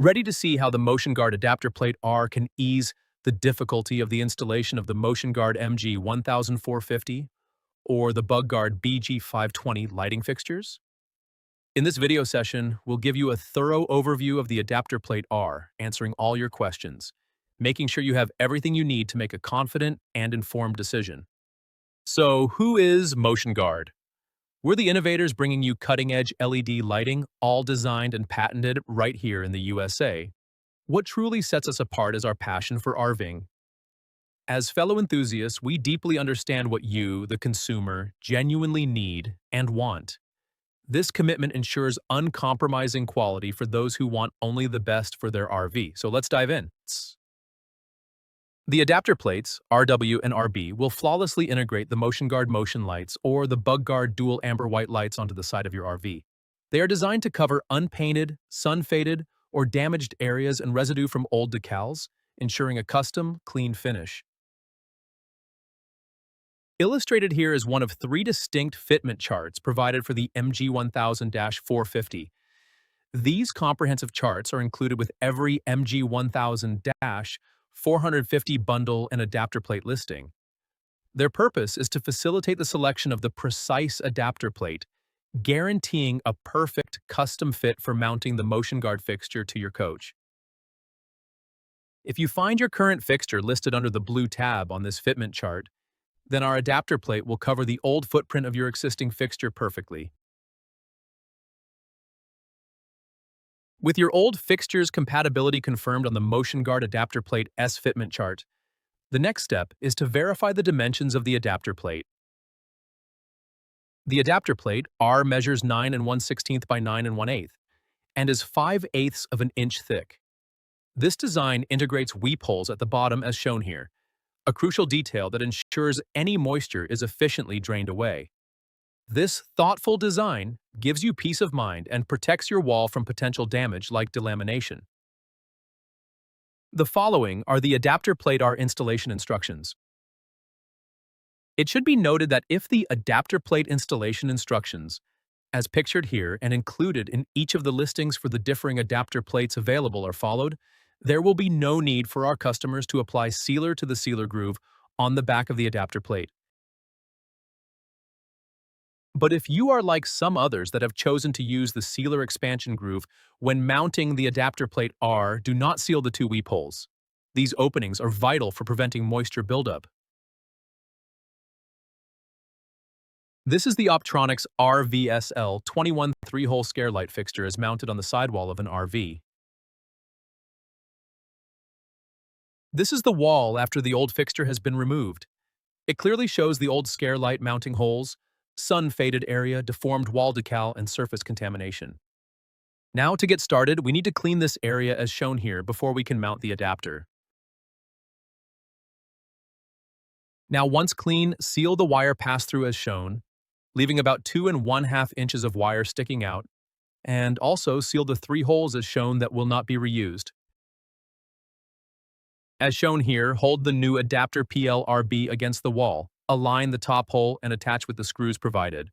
Ready to see how the Motion-Guard Adaptor-PL-R can ease the difficulty of the installation of the Motion-Guard MG1450 or the Bug-Guard BG520 lighting fixtures? In this video session, we'll give you a thorough overview of the Adaptor-PL-R, answering all your questions, making sure you have everything you need to make a confident and informed decision. So, who is Motion-Guard? We're the innovators bringing you cutting-edge LED lighting, all designed and patented right here in the USA. What truly sets us apart is our passion for RVing. As fellow enthusiasts, we deeply understand what you, the consumer, genuinely need and want. This commitment ensures uncompromising quality for those who want only the best for their RV. So let's dive in. The adapter plates, RW and RB, will flawlessly integrate the Motion-Guard motion lights or the Bug-Guard dual amber white lights onto the side of your RV. They are designed to cover unpainted, sun-faded, or damaged areas and residue from old decals, ensuring a custom, clean finish. Illustrated here is one of 3 distinct fitment charts provided for the MG1000-450. These comprehensive charts are included with every MG1000-450 bundle and adapter plate listing. Their purpose is to facilitate the selection of the precise adapter plate, guaranteeing a perfect custom fit for mounting the Motion-Guard fixture to your coach. If you find your current fixture listed under the blue tab on this fitment chart, then our adapter plate will cover the old footprint of your existing fixture perfectly. With your old fixture's compatibility confirmed on the Motion-Guard Adapter Plate S fitment chart, the next step is to verify the dimensions of the adapter plate. The adapter plate, R, measures 9 1/16 by 9 1/8 and is 5/8 of an inch thick. This design integrates weep holes at the bottom as shown here, a crucial detail that ensures any moisture is efficiently drained away. This thoughtful design gives you peace of mind and protects your wall from potential damage like delamination. The following are the adapter plate-R installation instructions. It should be noted that if the adapter plate installation instructions, as pictured here and included in each of the listings for the differing adapter plates available, are followed, there will be no need for our customers to apply sealer to the sealer groove on the back of the adapter plate. But if you are like some others that have chosen to use the sealer expansion groove when mounting the adapter plate R, do not seal the 2 weep holes. These openings are vital for preventing moisture buildup. This is the Optronics RVSL 21 3-hole scare light fixture as mounted on the sidewall of an RV. This is the wall after the old fixture has been removed. It clearly shows the old scare light mounting holes, sun-faded area, deformed wall decal, and surface contamination. Now to get started, we need to clean this area as shown here before we can mount the adapter. Now once clean, seal the wire pass-through as shown, leaving about 2 1/2 inches of wire sticking out, and also seal the 3 holes as shown that will not be reused. As shown here, hold the new Adaptor-PL-RB against the wall, align the top hole, and attach with the screws provided.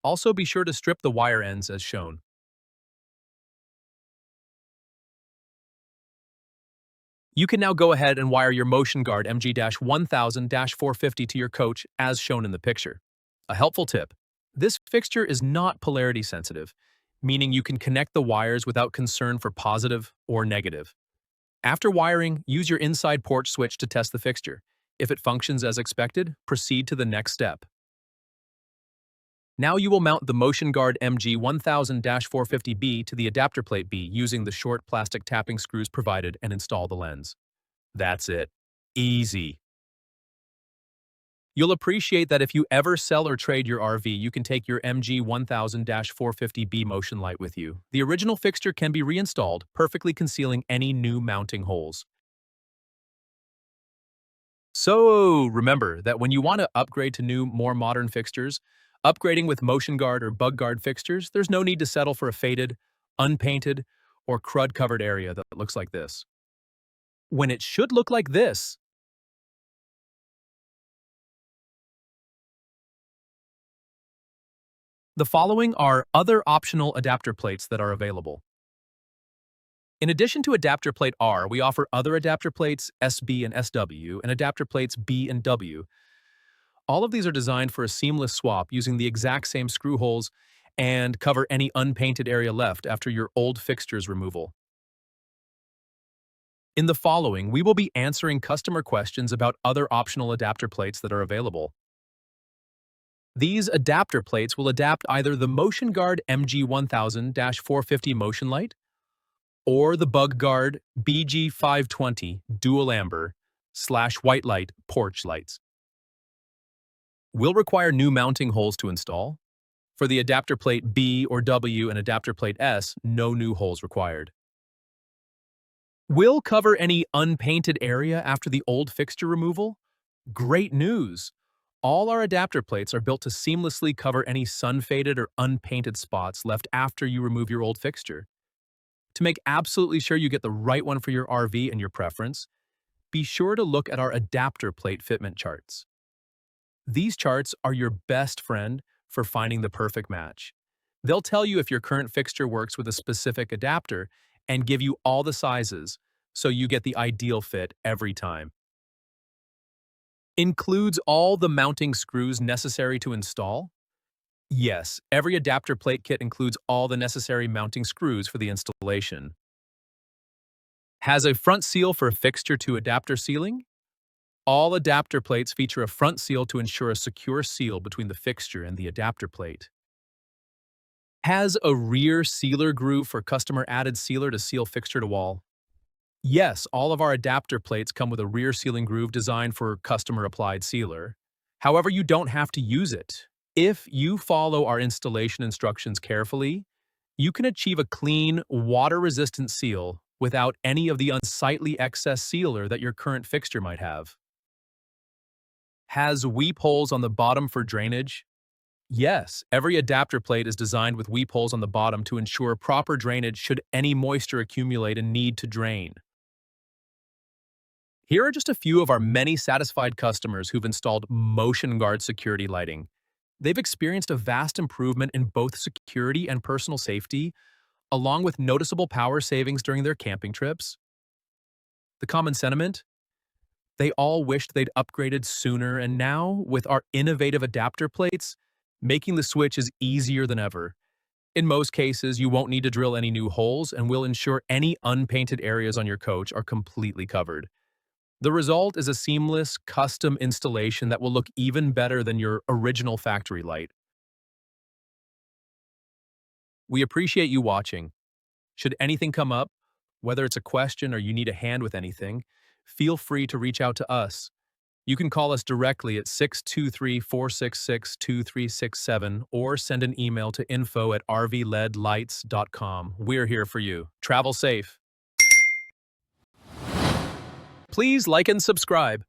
Also be sure to strip the wire ends as shown. You can now go ahead and wire your Motion-Guard MG-1000-450 to your coach as shown in the picture. A helpful tip: this fixture is not polarity sensitive, meaning you can connect the wires without concern for positive or negative. After wiring, use your inside porch switch to test the fixture. If it functions as expected, proceed to the next step. Now you will mount the Motion-Guard MG1000-450B to the adapter plate B using the short plastic tapping screws provided and install the lens. That's it. Easy. You'll appreciate that if you ever sell or trade your RV, you can take your MG1000-450B motion light with you. The original fixture can be reinstalled, perfectly concealing any new mounting holes. So remember that when you want to upgrade to new, more modern fixtures, upgrading with Motion-Guard or Bug-Guard fixtures, there's no need to settle for a faded, unpainted, or crud-covered area that looks like this, when it should look like this. The following are other optional adapter plates that are available. In addition to adapter plate R, we offer other adapter plates SB and SW and adapter plates B and W. All of these are designed for a seamless swap using the exact same screw holes and cover any unpainted area left after your old fixtures removal. In the following, we will be answering customer questions about other optional adapter plates that are available. These adapter plates will adapt either the Motion-Guard MG1000-450 motion light or the Bug-Guard BG520 dual amber/white light porch lights. Will require new mounting holes to install. For the adapter plate B or W and adapter plate S, no new holes required. Will cover any unpainted area after the old fixture removal? Great news! All our adapter plates are built to seamlessly cover any sun-faded or unpainted spots left after you remove your old fixture. To make absolutely sure you get the right one for your RV and your preference, be sure to look at our adapter plate fitment charts. These charts are your best friend for finding the perfect match. They'll tell you if your current fixture works with a specific adapter and give you all the sizes, so you get the ideal fit every time. Includes all the mounting screws necessary to install? Yes, every adapter plate kit includes all the necessary mounting screws for the installation. Has a front seal for fixture to adapter sealing? All adapter plates feature a front seal to ensure a secure seal between the fixture and the adapter plate. Has a rear sealer groove for customer added sealer to seal fixture to wall? Yes, all of our adapter plates come with a rear sealing groove designed for customer applied sealer. However, you don't have to use it. If you follow our installation instructions carefully, you can achieve a clean, water-resistant seal without any of the unsightly excess sealer that your current fixture might have. Has weep holes on the bottom for drainage? Yes, every adapter plate is designed with weep holes on the bottom to ensure proper drainage should any moisture accumulate and need to drain. Here are just a few of our many satisfied customers who've installed Motion-Guard security lighting. They've experienced a vast improvement in both security and personal safety, along with noticeable power savings during their camping trips. The common sentiment? They all wished they'd upgraded sooner, and now, with our innovative adapter plates, making the switch is easier than ever. In most cases, you won't need to drill any new holes and will ensure any unpainted areas on your coach are completely covered. The result is a seamless, custom installation that will look even better than your original factory light. We appreciate you watching. Should anything come up, whether it's a question or you need a hand with anything, feel free to reach out to us. You can call us directly at 623-466-2367 or send an email to info@RVlights.com. We're here for you. Travel safe. Please like and subscribe.